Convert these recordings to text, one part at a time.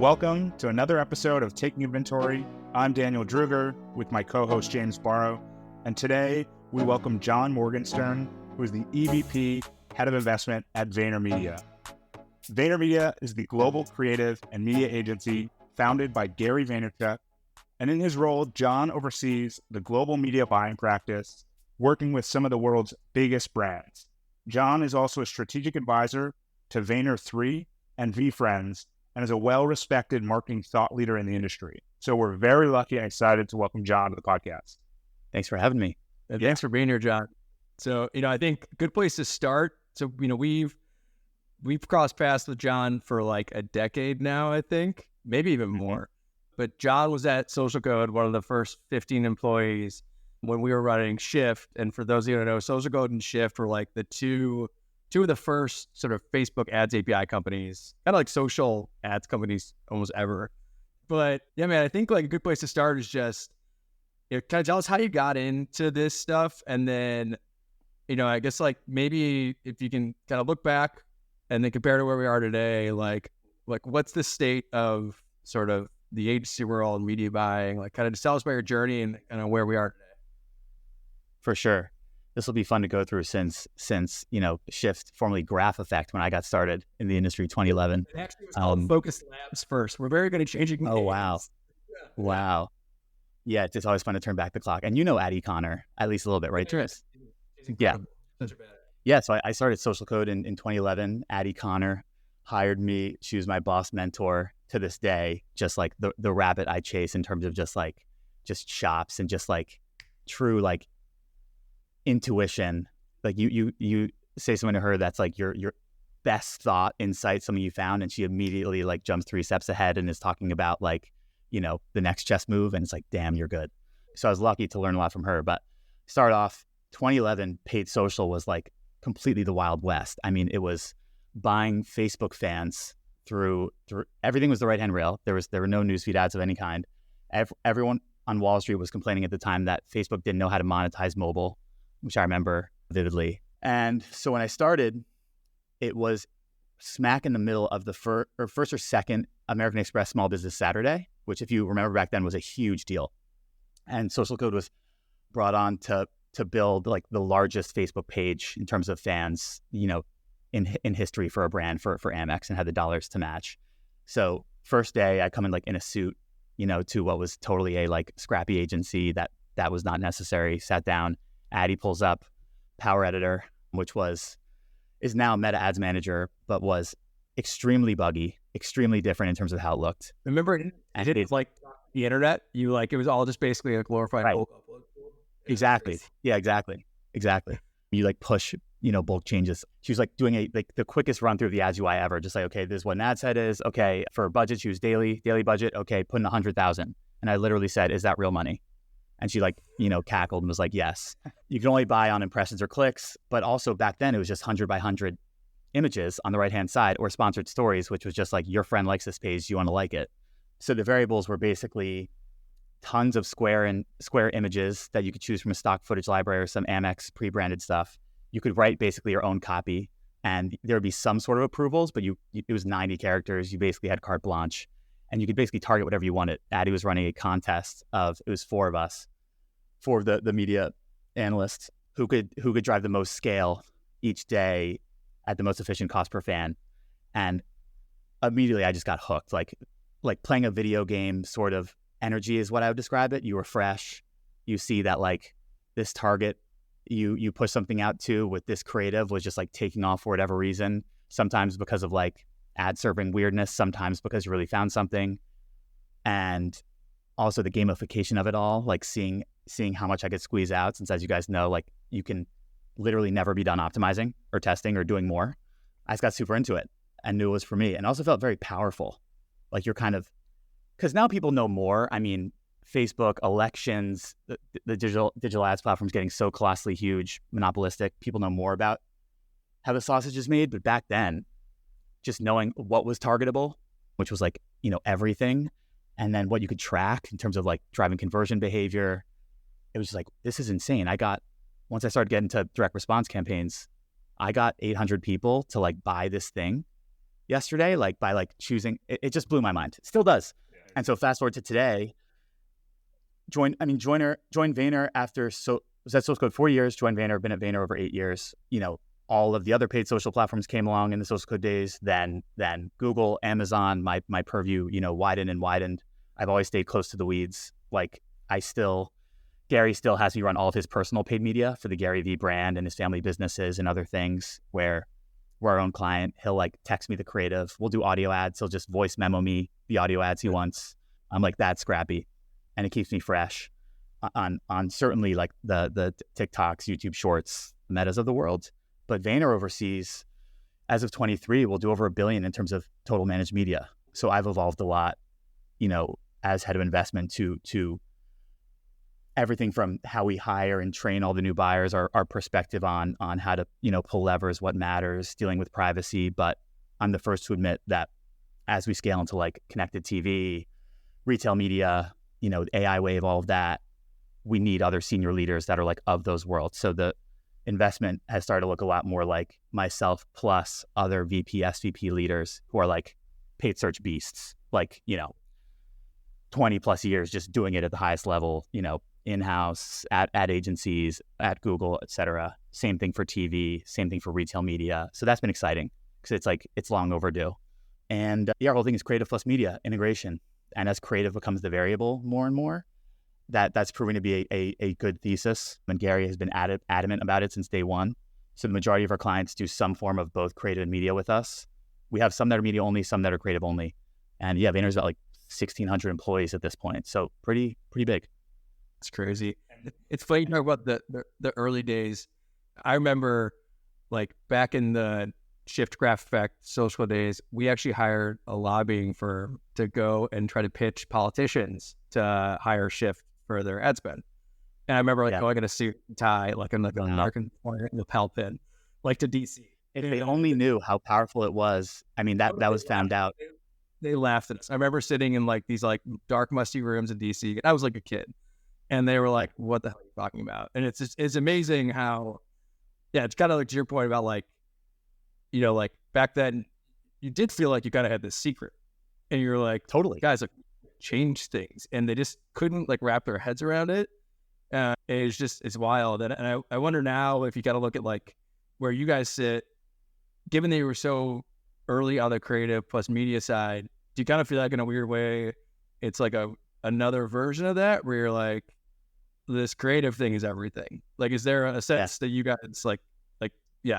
Welcome to another episode of Taking Inventory. I'm Daniel Druger with my co-host James Barrow, and today we welcome Jon Morgenstern, who is the EVP Head of Investment at VaynerMedia. VaynerMedia is the global creative and media agency founded by Gary Vaynerchuk, and in his role, Jon oversees the global media buying practice, working with some of the world's biggest brands. Jon is also a strategic advisor to Vayner3 and VFriends, and is a well-respected marketing thought leader in the industry. So we're very lucky and excited to welcome Jon to the podcast. Thanks for having me. Thanks for being here, Jon. So, I think a good place to start. So, we've crossed paths with Jon for like a decade now, I think, maybe even more. But Jon was at Social Code, one of the first 15 employees when we were running Shift. And for those of you who don't know, Social Code and Shift were like the two of the first sort of Facebook ads API companies, kind of like social ads companies almost ever. But yeah, man, I think like a good place to start is just, kind of tell us how you got into this stuff. And then, I guess like maybe if you can kind of look back and then compare to where we are today, like what's the state of sort of the agency world, media buying, like kind of just tell us about your journey and where we are today. For sure. This will be fun to go through since Shift, formerly Graph Effect, when I got started in the industry 2011. It actually was called Focus Labs first. We're very good at changing names. Oh, wow. Yeah. Wow. Yeah, it's just always fun to turn back the clock. And Addie Connor, at least a little bit, right, Tris? Yeah. Yeah, so I started Social Code in 2011. Addie Connor hired me. She was my boss mentor to this day, just like the rabbit I chase in terms of just shops and just like true like intuition. Like you say something to her that's like your best thought, insight, something you found, and she immediately like jumps 3 steps ahead and is talking about like, the next chess move, and it's like, damn, you're good. So I was lucky to learn a lot from her. But start off 2011, paid social was like completely the Wild West. I mean, it was buying Facebook fans through everything was the right hand rail. There were no newsfeed ads of any kind. Everyone on Wall Street was complaining at the time that Facebook didn't know how to monetize mobile, which I remember vividly. And so when I started, it was smack in the middle of the first or second American Express Small Business Saturday, which if you remember back then was a huge deal. And Social Code was brought on to build like the largest Facebook page in terms of fans, in history for a brand for Amex, and had the dollars to match. So first day I come in like in a suit, to what was totally a like scrappy agency that was not necessary. Sat down. Addie pulls up Power Editor, which is now Meta Ads Manager, but was extremely buggy, extremely different in terms of how it looked. Remember, it didn't like the internet. You like it was all just basically a glorified bulk upload tool. Exactly. Yeah, exactly. You like push, bulk changes. She was like doing the quickest run through of the ads UI ever. Just like, okay, this is what an ad set is. Okay, for budget, she was daily budget. Okay, put in 100,000. And I literally said, is that real money? And she like, cackled and was like, yes. You can only buy on impressions or clicks, but also back then it was just 100 by 100 images on the right-hand side, or sponsored stories, which was just like, your friend likes this page, you want to like it. So the variables were basically tons of square images that you could choose from a stock footage library or some Amex pre-branded stuff. You could write basically your own copy, and there would be some sort of approvals, but it was 90 characters. You basically had carte blanche, and you could basically target whatever you wanted. Addie was running a contest it was 4 of us, 4 of the media analysts who could drive the most scale each day at the most efficient cost per fan. And immediately I just got hooked. Like playing a video game sort of energy is what I would describe it. You were fresh. You see that like this target you push something out to with this creative was just like taking off for whatever reason. Sometimes because of like ad serving weirdness, sometimes because you really found something. And also the gamification of it all, like seeing how much I could squeeze out, since as you guys know, like you can literally never be done optimizing or testing or doing more. I just got super into it and knew it was for me, and also felt very powerful. Like you're kind of, because now people know more. I mean, Facebook, elections, the digital ads platforms getting so colossally huge, monopolistic. People know more about how the sausage is made. But back then, just knowing what was targetable, which was like, everything, and then what you could track in terms of like driving conversion behavior, it was just like, this is insane. Once I started getting to direct response campaigns, I got 800 people to like buy this thing yesterday, like by like choosing, it just blew my mind. It still does. And so fast forward to today, joined Vayner after, was at Source Code 4 years, joined Vayner, been at Vayner over 8 years. All of the other paid social platforms came along in the Source Code days, then Google, Amazon, my purview, widened and widened. I've always stayed close to the weeds. Like Gary still has me run all of his personal paid media for the Gary V brand and his family businesses and other things where we're our own client. He'll like text me the creative. We'll do audio ads. He'll just voice memo me the audio ads he wants. I'm like that scrappy, and it keeps me fresh on certainly like the TikToks, YouTube Shorts, Metas of the world. But Vayner oversees, as of 23, we'll do over $1 billion in terms of total managed media. So I've evolved a lot, as head of investment to everything from how we hire and train all the new buyers, our perspective on how to, pull levers, what matters, dealing with privacy. But I'm the first to admit that as we scale into like connected TV, retail media, AI wave, all of that, we need other senior leaders that are like of those worlds. So the investment has started to look a lot more like myself plus other VP, SVP leaders who are like paid search beasts, like, 20 plus years just doing it at the highest level, in-house, at agencies, at Google, et cetera. Same thing for TV, same thing for retail media. So that's been exciting because it's long overdue. And our whole thing is creative plus media integration. And as creative becomes the variable more and more, that's proving to be a good thesis. And Gary has been adamant about it since day one. So the majority of our clients do some form of both creative and media with us. We have some that are media only, some that are creative only. And Vayner's about like 1,600 employees at this point. So pretty big. It's crazy. It's funny to talk about the early days. I remember like back in the Shift Graph Effect social days, we actually hired a lobbying firm to go and try to pitch politicians to hire Shift for their ad spend. And I remember going in a suit and tie, like in like an American lapel pin, like to DC. If they only knew how powerful it was. I mean, that was found out. They laughed at us. I remember sitting in like these like dark, musty rooms in DC. I was like a kid. And they were like, what the hell are you talking about? And it's amazing how, it's kind of like to your point about like, like back then you did feel like you kind of had this secret and you're like, totally guys, like change things. And they just couldn't like wrap their heads around it. It's wild. And I wonder now if you got to look at like where you guys sit, given that you were so early on the creative plus media side, do you kind of feel like in a weird way, it's like another version of that where you're like, this creative thing is everything. Like, is there a sense that you guys like, I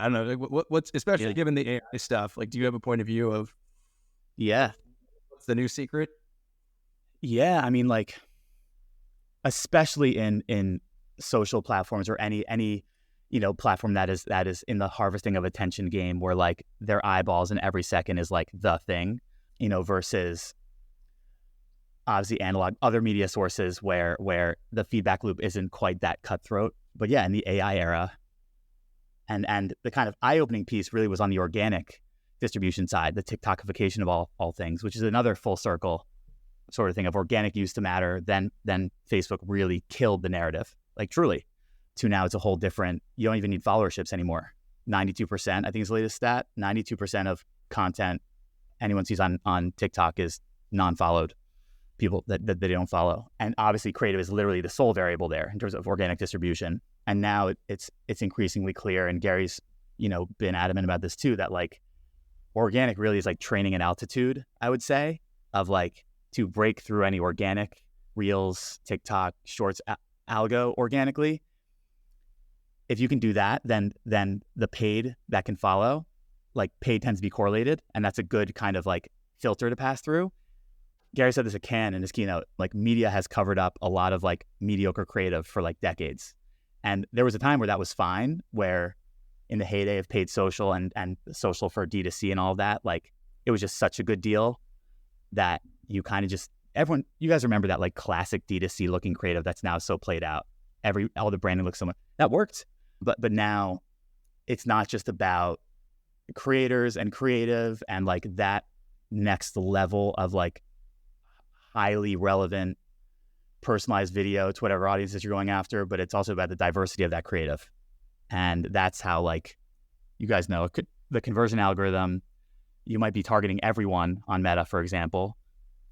don't know, what's especially given the AI stuff, like, do you have a point of view of, what's the new secret? Yeah. I mean, like, especially in social platforms or any, platform that is in the harvesting of attention game where like their eyeballs in every second is like the thing, versus obviously analog other media sources where the feedback loop isn't quite that cutthroat. But in the AI era, and the kind of eye-opening piece really was on the organic distribution side, the TikTokification of all things, which is another full circle sort of thing of organic used to matter. Then Facebook really killed the narrative, like truly. To now it's a whole different, you don't even need followerships anymore. 92%, I think is the latest stat, 92% of content anyone sees on TikTok is non-followed people that they don't follow. And obviously creative is literally the sole variable there in terms of organic distribution. And now it's increasingly clear, and Gary's, been adamant about this too, that like organic really is like training an altitude, I would say, of like to break through any organic Reels, TikTok, Shorts, algo organically. If you can do that, then the paid that can follow, like paid tends to be correlated, and that's a good kind of like filter to pass through. Gary said this at Cannes in his keynote, like media has covered up a lot of like mediocre creative for like decades. And there was a time where that was fine, where in the heyday of paid social and social for D2C and all of that, like it was just such a good deal that you kind of just, you guys remember that like classic D2C looking creative that's now so played out. All the branding looks so much, that worked. But now it's not just about creators and creative and like that next level of like highly relevant, personalized video to whatever audiences you're going after, but it's also about the diversity of that creative. And that's how, like, you guys know, the conversion algorithm you might be targeting everyone on Meta, for example,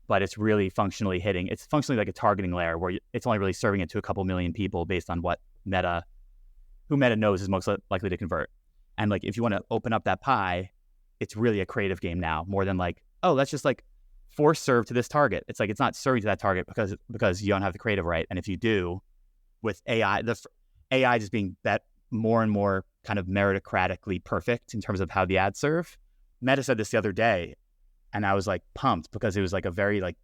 but it's really functionally hitting. It's functionally like a targeting layer where it's only really serving it to a couple million people based on what who Meta knows is most likely to convert. And like, if you want to open up that pie, it's really a creative game now, more than like, oh, let's just like force serve to this target. It's like, it's not serving to that target because you don't have the creative right. And if you do, with AI, the AI just being that more and more kind of meritocratically perfect in terms of how the ads serve. Meta said this the other day, and I was like pumped because it was like a very like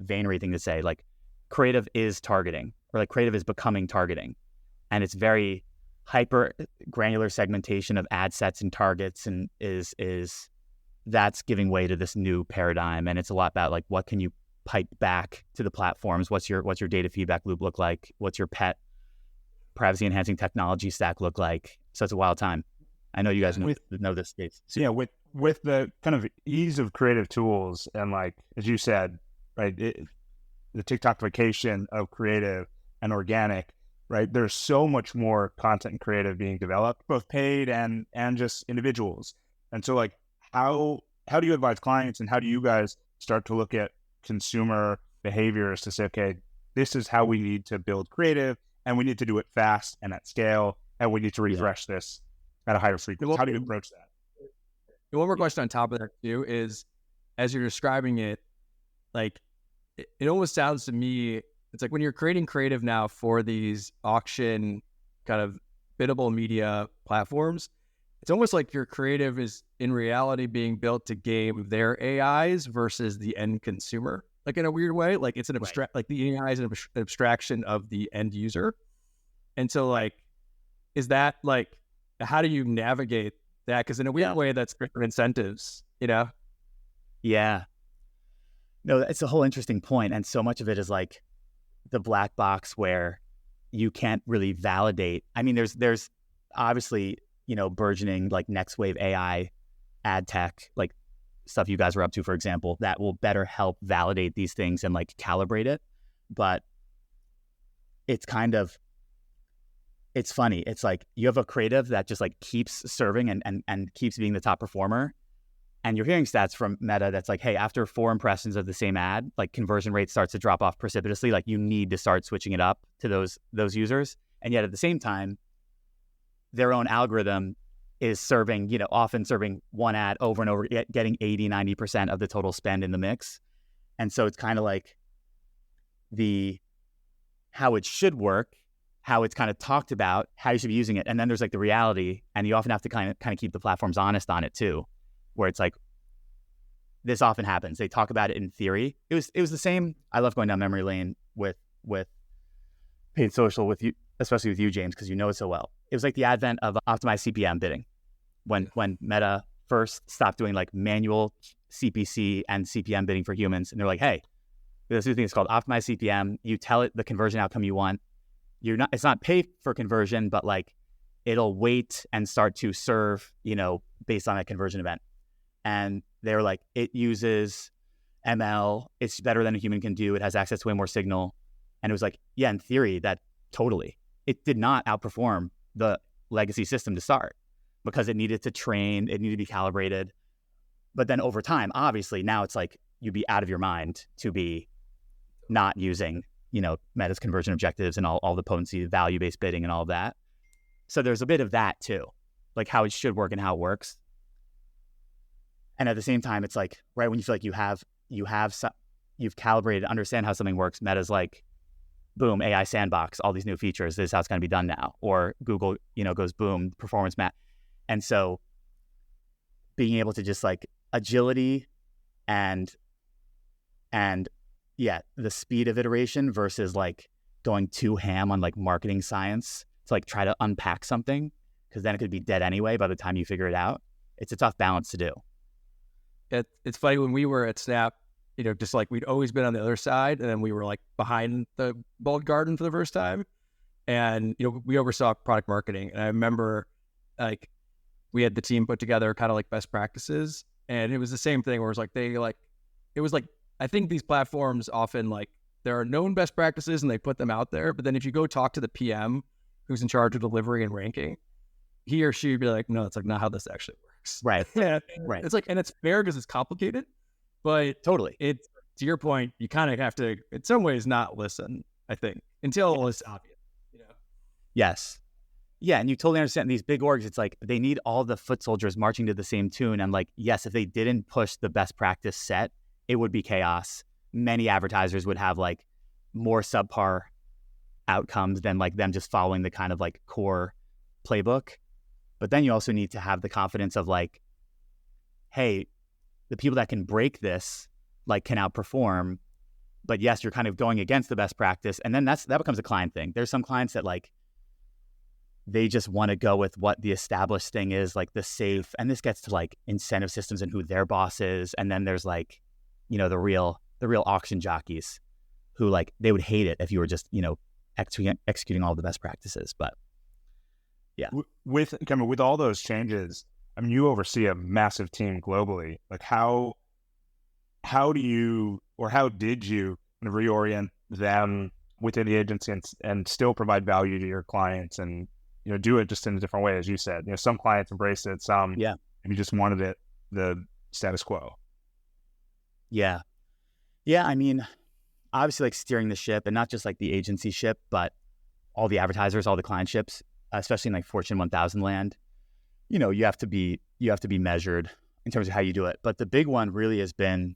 Vaynery thing to say, like creative is targeting, or like creative is becoming targeting. And it's very hyper granular segmentation of ad sets and targets, and is that's giving way to this new paradigm. And it's a lot about like, what can you pipe back to the platforms? What's your data feedback loop look like? What's your pet privacy enhancing technology stack look like? So it's a wild time. I know you guys know this space. So yeah, with the kind of ease of creative tools, and like, as you said, right, the TikTokification of creative and organic, right? There's so much more content and creative being developed, both paid and just individuals. And so like, how do you advise clients, and how do you guys start to look at consumer behaviors to say, okay, this is how we need to build creative, and we need to do it fast and at scale, and we need to refresh this at a higher frequency? How do you approach that? One more question on top of that too is, as you're describing it, like it almost sounds to me, it's like when you're creating creative now for these auction kind of biddable media platforms, it's almost like your creative is in reality being built to game their AIs versus the end consumer. Like in a weird way, like it's an abstract, like the AI is an abstraction of the end user. And so like, is that like, how do you navigate that? Because in a weird way, that's different incentives, you know? Yeah. No, it's a whole interesting point. And so much of it is like the black box where you can't really validate. I mean, there's obviously, you know, burgeoning like next wave AI ad tech, like stuff you guys are up to, for example, that will better help validate these things and like calibrate it. But it's kind of, it's funny. It's like you have a creative that just like keeps serving and keeps being the top performer. And you're hearing stats from Meta that's like, hey, after 4 impressions of the same ad, like conversion rate starts to drop off precipitously. Like you need to start switching it up to those users. And yet at the same time, their own algorithm is serving, you know, often serving one ad over and over, getting 80-90% of the total spend in the mix. And so it's kind of like how it should work, how it's kind of talked about, how you should be using it. And then there's like the reality, and you often have to kind of keep the platforms honest on it too, where it's like, this often happens. They talk about it in theory. It was the same. I love going down memory lane with paid social with you, especially with you, James, because you know it so well. It was like the advent of optimized CPM bidding. When Meta first stopped doing like manual CPC and CPM bidding for humans, and they're like, hey, this new thing is called optimized CPM. You tell it the conversion outcome you want. It's not pay for conversion, but like it'll wait and start to serve, you know, based on a conversion event. And they're like, it uses ML. It's better than a human can do. It has access to way more signal. And it was like, yeah, in theory, that totally. It did not outperform the legacy system to start because it needed to train, it needed to be calibrated. But then over time, obviously, now it's like you'd be out of your mind to be not using, you know, Meta's conversion objectives and all the potency, value-based bidding and all of that. So there's a bit of that too, like how it should work and how it works. And at the same time, it's like, right when you feel like you've calibrated, understand how something works, Meta's like, boom, AI sandbox, all these new features, this is how it's going to be done now. Or Google, you know, goes boom, performance map. And so being able to just like agility and yeah, the speed of iteration versus like going too ham on like marketing science to like try to unpack something, because then it could be dead anyway by the time you figure it out. It's a tough balance to do. It's funny, when we were at Snap, you know, just like we'd always been on the other side, and then we were like behind the walled garden for the first time. And, you know, we oversaw product marketing. And I remember like we had the team put together kind of like best practices. And it was the same thing where it was like, I think these platforms often like there are known best practices and they put them out there. But then if you go talk to the PM who's in charge of delivery and ranking, he or she would be like, no, it's like not how this actually works. works. Right. Yeah. Right. It's like, and it's fair because it's complicated, but Totally. it's, to your point, you kind of have to, in some ways, not listen, I think, until it's obvious, you know? Yes. Yeah. And you totally understand these big orgs. It's like they need all the foot soldiers marching to the same tune. And like, yes, if they didn't push the best practice set, it would be chaos. Many advertisers would have like more subpar outcomes than like them just following the kind of like core playbook. But then you also need to have the confidence of like, hey, the people that can break this like can outperform. But yes, you're kind of going against the best practice. And then that becomes a client thing. There's some clients that like, they just want to go with what the established thing is, like the safe. And this gets to like incentive systems and who their boss is. And then there's like, you know, the real auction jockeys who like, they would hate it if you were just, you know, executing all the best practices. But yeah. With all those changes, I mean, you oversee a massive team globally. Like how do you, or how did you kind of reorient them within the agency and still provide value to your clients and, you know, do it just in a different way, as you said? You know, some clients embraced it, some, yeah, and you just wanted it the status quo. Yeah. Yeah. I mean, obviously like steering the ship, and not just like the agency ship, but all the advertisers, all the client ships, especially in like Fortune 1000 land, you know, you have to be measured in terms of how you do it. But the big one really has been,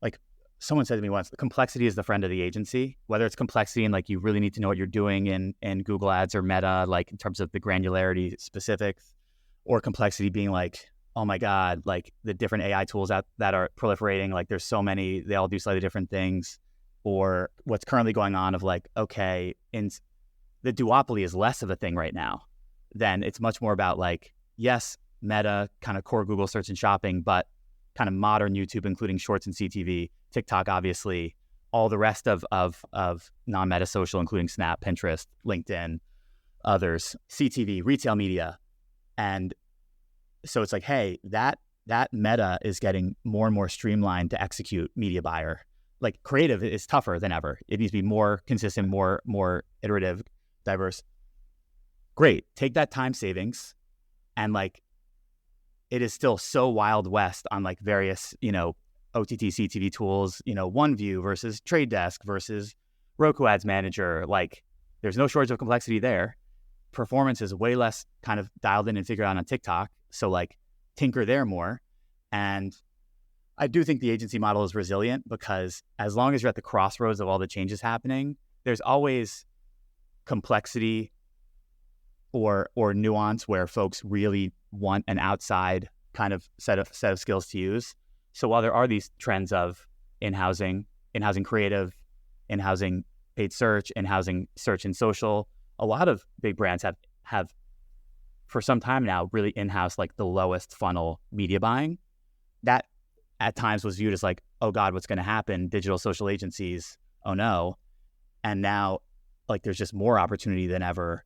like someone said to me once, the complexity is the friend of the agency. Whether it's complexity and like you really need to know what you're doing in Google Ads or Meta, like in terms of the granularity specifics, or complexity being like, oh my God, like the different AI tools that are proliferating, like there's so many, they all do slightly different things. Or what's currently going on of like, okay, the duopoly is less of a thing right now. Then it's much more about like, yes, Meta, kind of core Google search and shopping, but kind of modern YouTube, including shorts and CTV, TikTok, obviously, all the rest of non-Meta social, including Snap, Pinterest, LinkedIn, others, CTV, retail media. And so it's like, hey, that Meta is getting more and more streamlined to execute media buyer. Like creative is tougher than ever. It needs to be more consistent, more iterative, diverse. Great. Take that time savings and like, it is still so Wild West on like various, you know, OTT CTV tools, you know, OneView versus Trade Desk versus Roku Ads Manager. Like there's no shortage of complexity there. Performance is way less kind of dialed in and figured out on TikTok. So like tinker there more. And I do think the agency model is resilient because as long as you're at the crossroads of all the changes happening, there's always complexity or nuance where folks really want an outside kind of set of skills to use. So while there are these trends of in-housing creative, in-housing paid search, in-housing search and social, a lot of big brands have for some time now really in-house like the lowest funnel media buying. That at times was viewed as like, oh God, what's going to happen? Digital social agencies, oh no. And now like there's just more opportunity than ever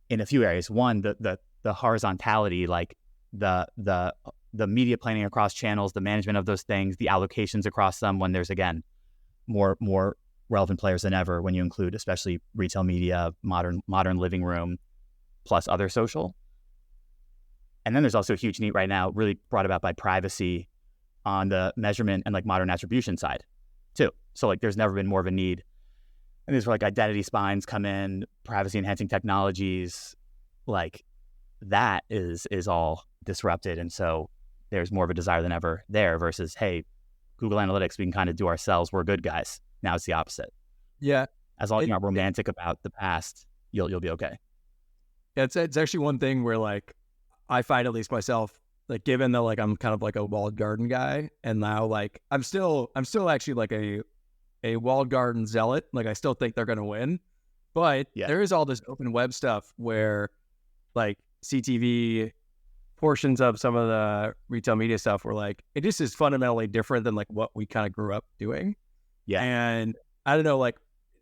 in a few areas. One, the horizontality, like the media planning across channels, the management of those things, the allocations across them, when there's again more relevant players than ever when you include especially retail media, modern living room, plus other social. And then there's also a huge need right now, really brought about by privacy on the measurement and like modern attribution side too. So like there's never been more of a need. And there's where like identity spines come in, privacy enhancing technologies, like that is all disrupted. And so there's more of a desire than ever there versus, hey, Google Analytics, we can kind of do ourselves. We're good guys. Now it's the opposite. Yeah. As long as you're not romantic about the past, you'll be okay. Yeah, it's actually one thing where like I find at least myself, like given that like I'm kind of like a walled garden guy, and now like I'm still actually like a walled garden zealot. Like I still think they're gonna win. But there is all this open web stuff where like CTV, portions of some of the retail media stuff were like, it just is fundamentally different than like what we kind of grew up doing. Yeah. And I don't know, like,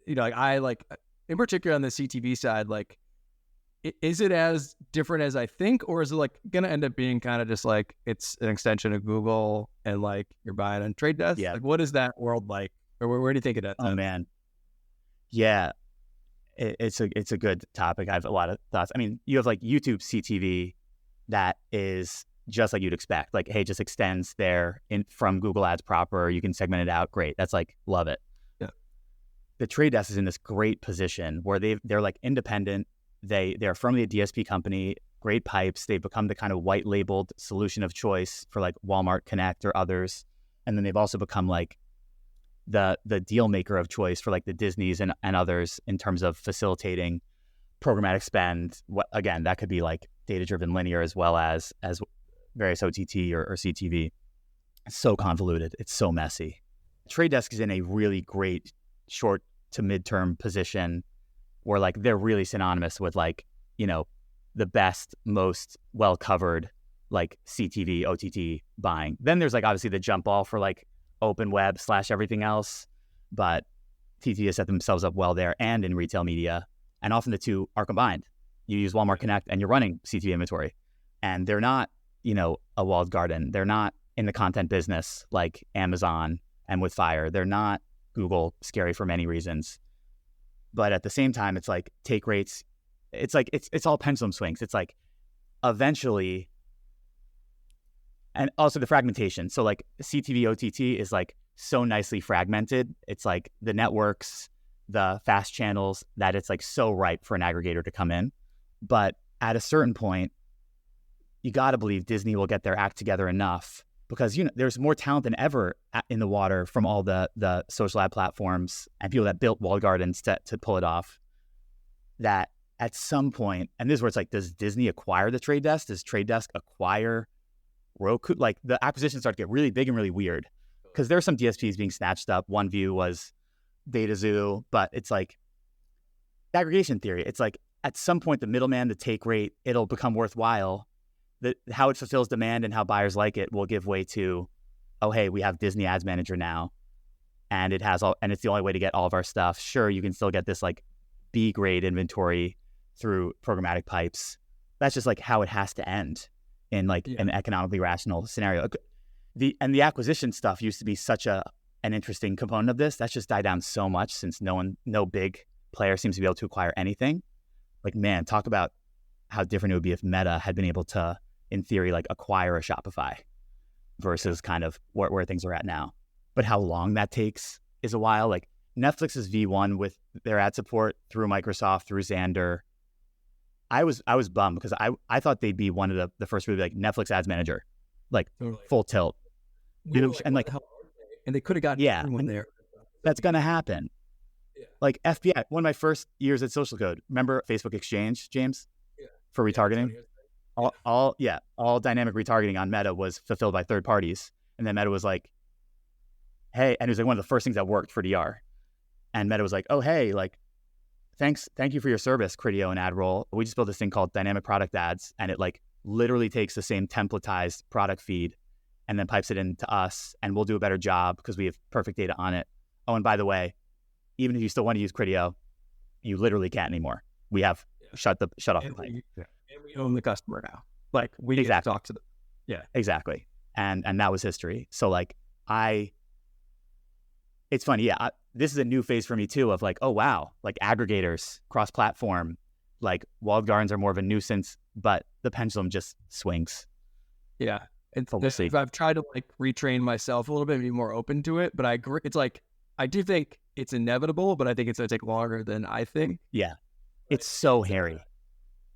you know, like I like in particular on the CTV side, like, is it as different as I think, or is it like going to end up being kind of just like it's an extension of Google and like you're buying on Trade Desk? Yeah. Like, what is that world like? Or where do you think it is? Oh man. Yeah. It's a good topic. I have a lot of thoughts. I mean, you have like YouTube CTV that is just like you'd expect. Like, hey, just extends there from Google Ads proper. You can segment it out. Great. That's like, love it. Yeah. The Trade Desk is in this great position where they're like independent. They're firmly a DSP company, great pipes. They've become the kind of white labeled solution of choice for like Walmart Connect or others. And then they've also become like the deal maker of choice for like the Disneys and others in terms of facilitating programmatic spend. Again, that could be like data-driven linear as well as various OTT or CTV. It's so convoluted. It's so messy. Trade Desk is in a really great short to midterm position where like they're really synonymous with like, you know, the best, most well-covered like CTV, OTT buying. Then there's like obviously the jump ball for like open web / everything else, but TT has set themselves up well there and in retail media. And often the two are combined. You use Walmart Connect and you're running CTV inventory. And they're not, you know, a walled garden. They're not in the content business like Amazon and with Fire. They're not Google, scary for many reasons. But at the same time, it's like take rates. It's like, it's all pendulum swings. It's like eventually, and also the fragmentation. So like CTV, OTT is like so nicely fragmented. It's like the networks, the fast channels, that it's like so ripe for an aggregator to come in. But at a certain point, you got to believe Disney will get their act together enough because, you know, there's more talent than ever in the water from all the social ad platforms and people that built walled gardens to pull it off, that at some point, and this is where it's like, does Disney acquire the Trade Desk? Does Trade Desk acquire Roku? Like the acquisitions start to get really big and really weird because there are some DSPs being snatched up. OneView was DataZoo, but it's like aggregation theory. It's like at some point, the middleman, the take rate, it'll become worthwhile. How it fulfills demand and how buyers like it will give way to, oh, hey, we have Disney Ads Manager now, and it's the only way to get all of our stuff. Sure, you can still get this like B grade inventory through programmatic pipes. That's just like how it has to end in like an economically rational scenario. The acquisition stuff used to be such an interesting component of this. That's just died down so much since no big player seems to be able to acquire anything. Like, man, talk about how different it would be if Meta had been able to, in theory, like acquire a Shopify versus kind of where things are at now. But how long that takes is a while. Like Netflix is V1 with their ad support through Microsoft, through Xandr. I was bummed because I thought they'd be one of the first to be like Netflix Ads Manager, like totally. Full tilt. And they could have gotten everyone there. That's going to happen. Yeah. Like FBI, one of my first years at Social Code, remember Facebook Exchange, James? Yeah. For retargeting? All dynamic retargeting on Meta was fulfilled by third parties. And then Meta was like, hey, and it was like one of the first things that worked for DR. And Meta was like, oh, hey, like, thank you for your service, Criteo and AdRoll. We just built this thing called dynamic product ads. And it like literally takes the same templatized product feed and then pipes it into us. And we'll do a better job because we have perfect data on it. Oh, and by the way, even if you still want to use Criteo, you literally can't anymore. We have shut off the pipe. And we own the customer now. Like we get to talk to them. Yeah, exactly. And that was history. So like it's funny. Yeah, this is a new phase for me too of like, oh wow, like aggregators, cross-platform, like walled gardens are more of a nuisance, but the pendulum just swings. Yeah. I've tried to like retrain myself a little bit, be more open to it, but I agree. It's like, I do think it's inevitable, but I think it's going to take longer than I think. Yeah. It's so hairy.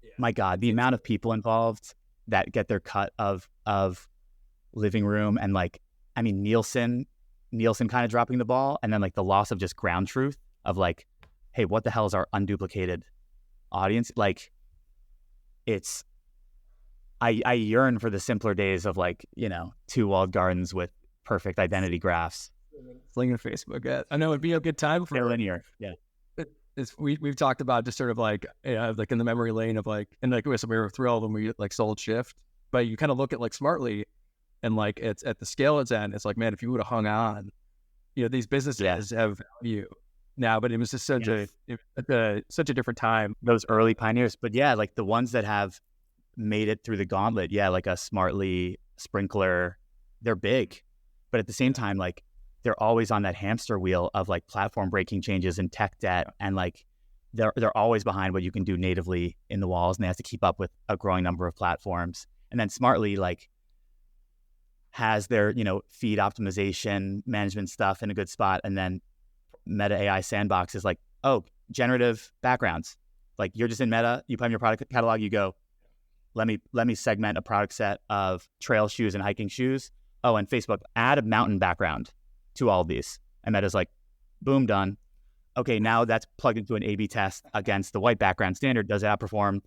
Yeah. My God, the amount of people involved that get their cut of living room and like, I mean, Nielsen kind of dropping the ball, and then like the loss of just ground truth of like, hey, what the hell is our unduplicated audience? Like I yearn for the simpler days of like, you know, two walled gardens with perfect identity graphs. Slinging Facebook. I know it'd be a good time for linear. Yeah. We've talked about just sort of like, like in the memory lane of like, and like we were thrilled when we like sold Shift, but you kind of look at like Smartly and like it's at the scale it's at, it's like, man, if you would have hung on, you know, these businesses have value now, but it was just such a different time. Those early pioneers, but yeah, like the ones that have made it through the gauntlet. Yeah. Like a Smartly, Sprinkler, they're big, but at the same time, like they're always on that hamster wheel of like platform breaking changes and tech debt. And like, they're always behind what you can do natively in the walls, and they have to keep up with a growing number of platforms. And then Smartly like has their, feed optimization management stuff in a good spot. And then Meta AI Sandbox is like, oh, generative backgrounds. Like you're just in Meta, you put in your product catalog, you go, let me segment a product set of trail shoes and hiking shoes. Oh, and Facebook, add a mountain background to all of these. And Meta's like, boom, done. Okay, now that's plugged into an A/B test against the white background standard. Does it outperform?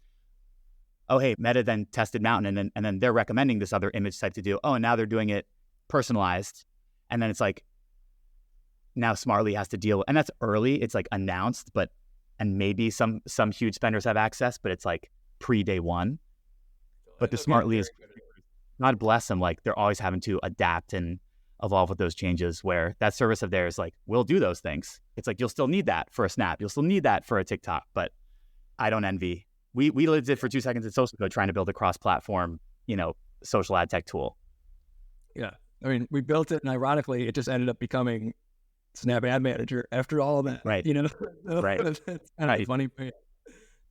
Oh, hey, Meta then tested mountain, and then they're recommending this other image type to do. Oh, and now they're doing it personalized. And then it's like, now Smartly has to deal with, and that's early. It's like announced, and maybe some huge spenders have access, but it's like pre-day one. But the Smartly is, God bless them, like they're always having to adapt and evolve with those changes, where that service of theirs, like, we'll do those things. It's like, you'll still need that for a Snap. You'll still need that for a TikTok, but I don't envy. We lived it for 2 seconds at Social Code trying to build a cross-platform, social ad tech tool. Yeah. I mean, we built it, and ironically, it just ended up becoming Snap Ad Manager after all of that. Right. Right. It's kind of funny.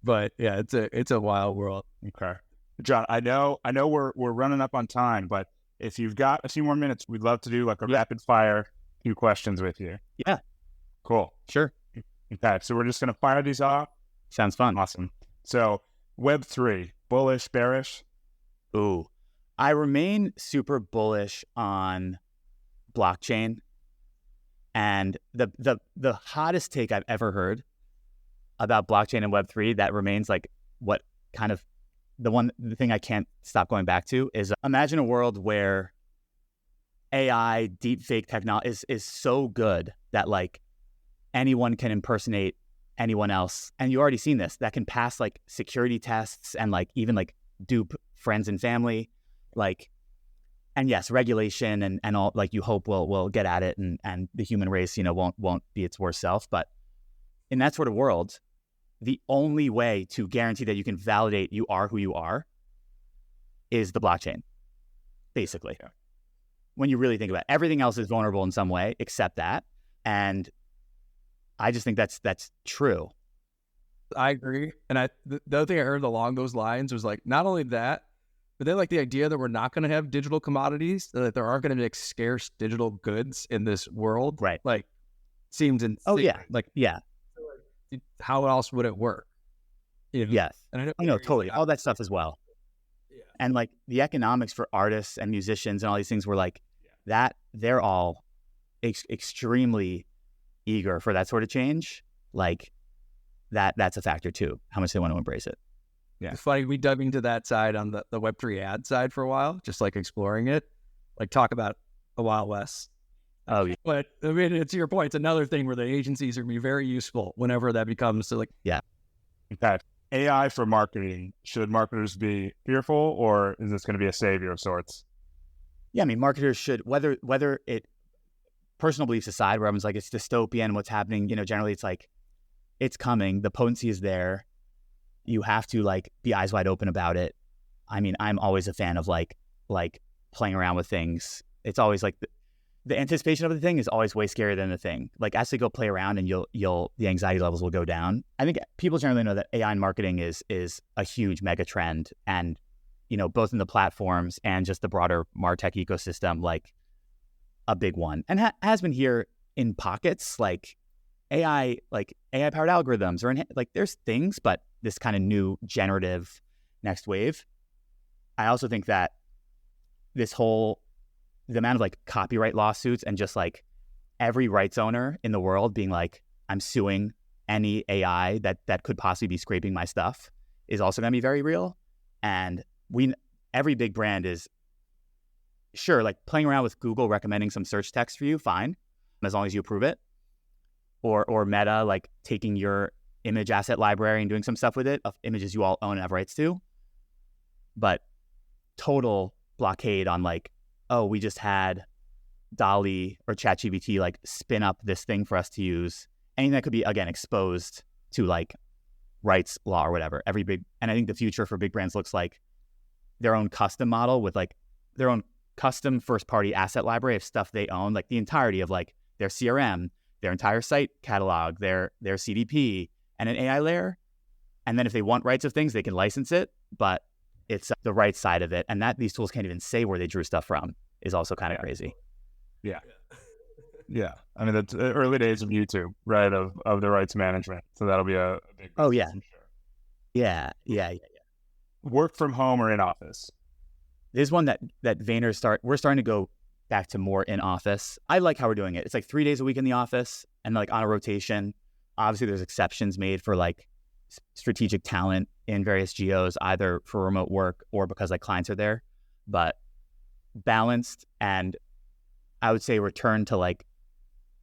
But yeah, it's a wild world. Okay. John, I know we're running up on time, but if you've got a few more minutes, we'd love to do like a rapid fire few questions with you. Yeah. Cool. Sure. Okay. So we're just going to fire these off. Sounds fun. Awesome. So Web3, bullish, bearish? Ooh, I remain super bullish on blockchain. And the hottest take I've ever heard about blockchain and Web3 that remains like what kind of the thing I can't stop going back to is imagine a world where AI deepfake technology is so good that like anyone can impersonate anyone else. And you already seen this, that can pass like security tests and like even like dupe friends and family, like, and yes, regulation and all, like you hope will get at it and the human race, won't be its worst self. But in that sort of world, the only way to guarantee that you can validate you are who you are is the blockchain, basically. Yeah. When you really think about it, everything else is vulnerable in some way except that. And I just think that's true. I agree. And the other thing I heard along those lines was like, not only that, but then like the idea that we're not going to have digital commodities, that there aren't going to be like scarce digital goods in this world. Right. Like seems insane. Oh yeah. Like, yeah. How else would it work? Yes. And I know, totally. All that stuff as well. Yeah. And like the economics for artists and musicians and all these things were like that, they're all extremely eager for that sort of change. Like that's a factor too, how much they want to embrace it. Yeah. It's funny, we dug into that side on the Web3 ad side for a while, just like exploring it, like talk about the Wild West. Oh, yeah. But I mean, it's your point. It's another thing where the agencies are going to be very useful whenever that becomes to like. Yeah. Okay. AI for marketing. Should marketers be fearful, or is this going to be a savior of sorts? Yeah. I mean, marketers should, whether it, personal beliefs aside, where everyone's like, it's dystopian, what's happening, generally it's like, it's coming. The potency is there. You have to like be eyes wide open about it. I mean, I'm always a fan of like playing around with things. It's always like the anticipation of the thing is always way scarier than the thing. Like as they go play around and the anxiety levels will go down. I think people generally know that AI in marketing is a huge mega trend, and both in the platforms and just the broader MarTech ecosystem, like a big one, and has been here in pockets, like AI powered algorithms or like there's things, but this kind of new generative next wave. I also think that the amount of like copyright lawsuits and just like every rights owner in the world being like, I'm suing any AI that could possibly be scraping my stuff is also going to be very real. And every big brand is sure, like playing around with Google recommending some search text for you, fine, as long as you approve it. Or Meta, like taking your image asset library and doing some stuff with it of images you all own and have rights to. But total blockade on like, oh, we just had DALL-E or ChatGPT like spin up this thing for us to use. Anything that could be, again, exposed to like rights law or whatever. And I think the future for big brands looks like their own custom model with like their own custom first party asset library of stuff they own, like the entirety of like their CRM, their entire site catalog, their CDP, and an AI layer. And then if they want rights of things, they can license it. But it's the right side of it. And that these tools can't even say where they drew stuff from is also kind of crazy. Yeah. Yeah. I mean, that's early days of YouTube, right? Of the rights management. So that'll be a big Oh, yeah. I'm sure. Yeah. Work from home or in office? There's one that we're starting to go back to more in office. I like how we're doing it. It's like 3 days a week in the office and like on a rotation. Obviously, there's exceptions made for like strategic talent in various geos, either for remote work or because like clients are there, but balanced. And I would say return to like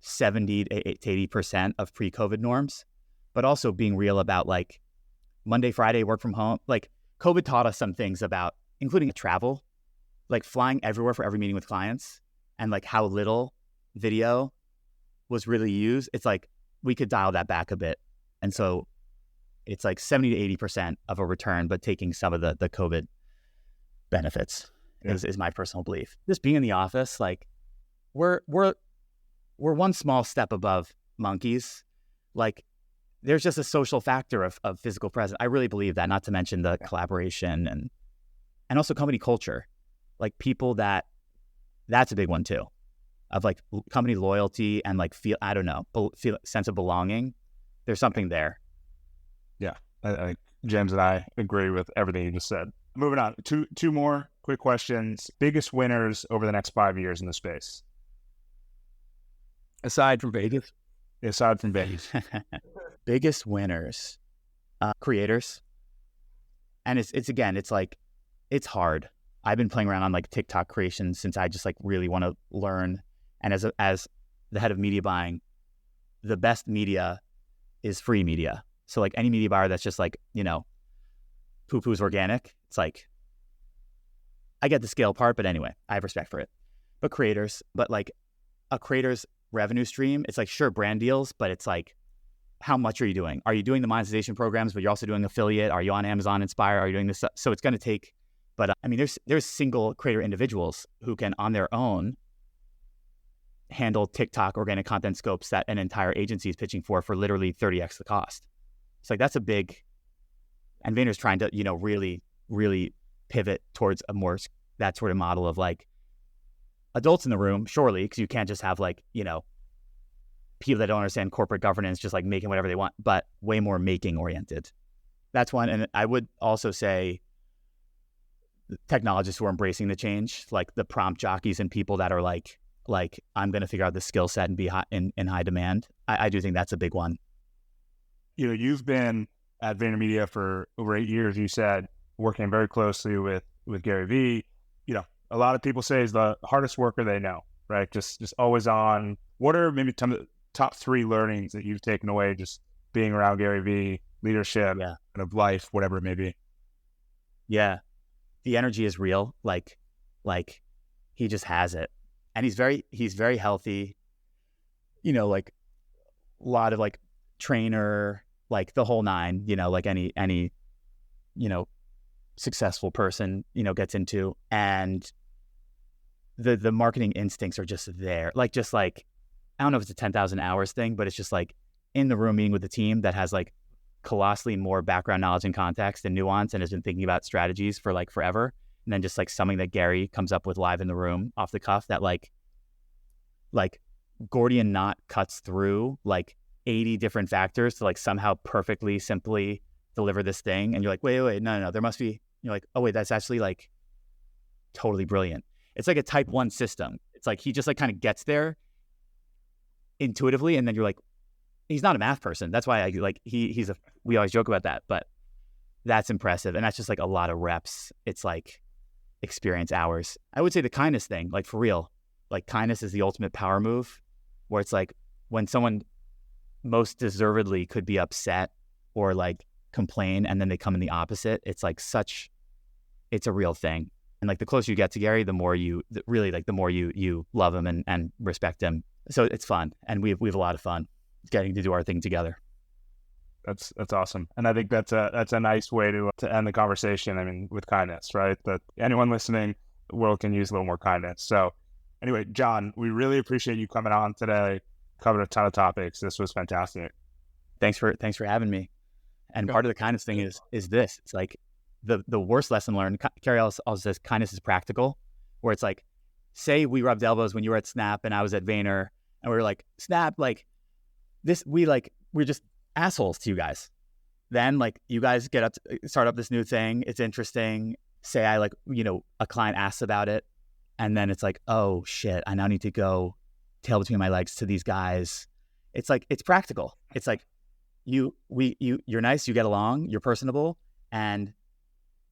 70 to 80% of pre-COVID norms, but also being real about like Monday, Friday, work from home. Like COVID taught us some things about, including travel, like flying everywhere for every meeting with clients and like how little video was really used. It's like we could dial that back a bit. And so it's like 70 to 80% of a return, but taking some of the COVID benefits is my personal belief. Just being in the office, like we're one small step above monkeys. Like there's just a social factor of physical presence. I really believe that, not to mention the collaboration and also company culture. Like people that's a big one too, of like company loyalty and like feel sense of belonging. There's something there. Yeah. I James and I agree with everything you just said. Moving on, two more quick questions. Biggest winners over the next 5 years in the space? Aside from Vegas? Aside from Vegas. Biggest winners, creators. And it's like, it's hard. I've been playing around on like TikTok creation since I just like really want to learn. And as the head of media buying, the best media is free media. So like any media buyer that's just like, poo-poo's organic, it's like, I get the scale part, but anyway, I have respect for it. But creators, but like a creator's revenue stream, it's like, sure, brand deals, but it's like, how much are you doing? Are you doing the monetization programs, but you're also doing affiliate? Are you on Amazon Inspire? Are you doing this? So it's going to take, but I mean, there's single creator individuals who can on their own handle TikTok organic content scopes that an entire agency is pitching for literally 30x the cost. It's like, that's a big, and Vayner's trying to, really, really pivot towards a more, that sort of model of like adults in the room, surely, because you can't just have like, people that don't understand corporate governance, just like making whatever they want, but way more making oriented. That's one. And I would also say technologists who are embracing the change, like the prompt jockeys and people that are like I'm going to figure out the skill set and be in high demand. I do think that's a big one. You've been at VaynerMedia for over 8 years, you said, working very closely with Gary Vee. A lot of people say he's the hardest worker they know, right? Just always on. What are maybe some of the top 3 learnings that you've taken away just being around Gary Vee, leadership, kind of life, whatever it may be? Yeah. The energy is real. Like he just has it. And he's very healthy, like a lot of like trainer, like the whole nine, like any, successful person, gets into. And the marketing instincts are just there. I don't know if it's a 10,000 hours thing, but it's just like in the room meeting with the team that has like colossally more background knowledge and context and nuance and has been thinking about strategies for like forever. And then just like something that Gary comes up with live in the room off the cuff that like Gordian knot cuts through like 80 different factors to like somehow perfectly, simply deliver this thing. And you're like, wait, no, there must be, you're like, oh wait, that's actually like totally brilliant. It's like a type 1 system. It's like, he just like kind of gets there intuitively. And then you're like, he's not a math person. That's why we always joke about that, but that's impressive. And that's just like a lot of reps. It's like experience hours. I would say the kindness thing, like for real, like kindness is the ultimate power move, where it's like when someone most deservedly could be upset or like complain and then they come in the opposite, it's like it's a real thing. And like the closer you get to Gary, the more you love him and respect him. So it's fun. And we have a lot of fun getting to do our thing together. That's awesome. And I think that's a nice way to end the conversation. I mean, with kindness, right? That anyone listening, the world can use a little more kindness. So anyway, Jon, we really appreciate you coming on today. Covered a ton of topics. This was fantastic. Thanks for having me. And part of the kindness thing is this. It's like the worst lesson learned, Carrie also says kindness is practical, where it's like, say we rubbed elbows when you were at Snap and I was at Vayner, and we were like, Snap, like this, we're just assholes to you guys. Then like you guys start up this new thing. It's interesting. Say I like, a client asks about it. And then it's like, oh shit, I now need to go tail between my legs to these guys. It's like, it's practical. It's like you're nice, you get along, you're personable. And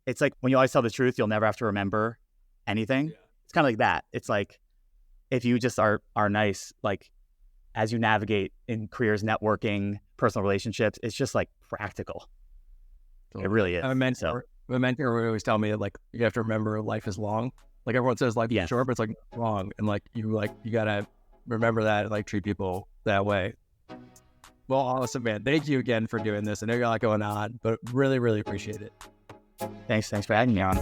it's like when you always tell the truth, you'll never have to remember anything. Yeah. It's kind of like that. It's like, if you just are nice, like as you navigate in careers, networking, personal relationships, it's just like practical. It really is. My mentor would always tell me like, you have to remember life is long. Like everyone says life is short, but it's like long. And like you gotta remember that and like treat people that way. Well, awesome, man. Thank you again for doing this. I know you got a lot going on, but really, really appreciate it. Thanks for having me on.